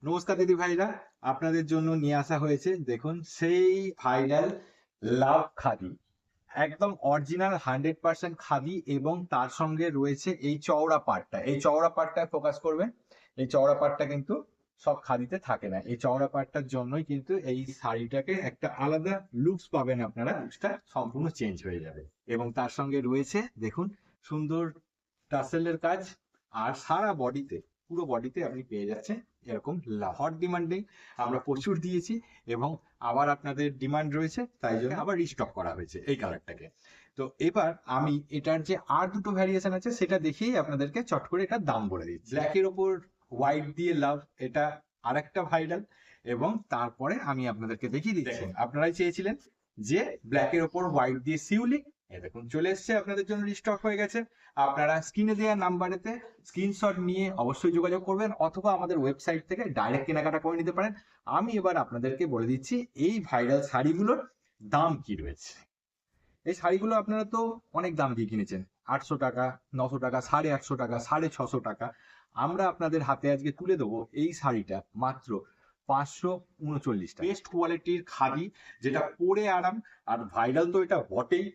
নমস্কার দিদি ভাইরা, আপনাদের জন্য নিয়ে আসা হয়েছে দেখুন সেই ভাইরাল লাভ খাদি। একদম অরিজিনাল 100% খাদি এবং তার সঙ্গে রয়েছে এই চওড়া পাড়টা। এই চওড়া পাড়টায় ফোকাস করবেন। এই চওড়া পাড়টা কিন্তু সব খাদিতে থাকে না। এই চওড়া পাড়টার জন্যই কিন্তু এই শাড়িটাকে একটা আলাদা লুকস পাবেন আপনারা। লুকসটা সম্পূর্ণ চেঞ্জ হয়ে যাবে এবং তার সঙ্গে রয়েছে দেখুন সুন্দর টাসেলের কাজ। আর সারা বডিতে, পুরো বডিতে আপনি পেয়ে যাচ্ছেন এরকম হট ডিমান্ডিং আমরা প্রচুর দিয়েছি এবং আবার আপনাদের ডিমান্ড রয়েছে, তাই জন্য আবার রিস্টক করা হয়েছে এই কালারটাকে। তো এবার আমি এটার যে আর দুটো ভ্যারিয়েশন আছে সেটা দেখেই আপনাদেরকে চট করে এটার দাম বলে দিচ্ছি। ব্ল্যাকের ওপর হোয়াইট দিয়ে লাভ, এটা আরেকটা ভাইরাল। এবং তারপরে আমি আপনাদেরকে দেখিয়ে দিচ্ছি, আপনারাই চেয়েছিলেন যে ব্ল্যাকের ওপর হোয়াইট দিয়ে শিউলি। দেখুন চলে এসছে আপনাদের জন্য, রিস্টক হয়ে গেছে। আপনারা স্ক্রিনে দেওয়া নাম্বারেতে স্ক্রিনশট নিয়ে অবশ্যই যোগাযোগ করবেন অথবা আমাদের ওয়েবসাইট থেকে ডাইরেক্ট কেনাকাটা করে নিতে পারেন। আমি এবার আপনাদেরকে বলে দিচ্ছি এই ভাইরাল শাড়িগুলোর দাম কি রয়েছে। এই শাড়িগুলো আপনারা তো অনেক দাম দিয়ে কিনেছেন, 800 টাকা, 900 টাকা, 850 টাকা, 650 টাকা। আমরা আপনাদের হাতে আজকে তুলে দেবো এই শাড়িটা মাত্র 539 টাকা। বেস্ট কোয়ালিটির খাদি, যেটা পরে আরাম। আর ভাইরাল তো এটা বটেই,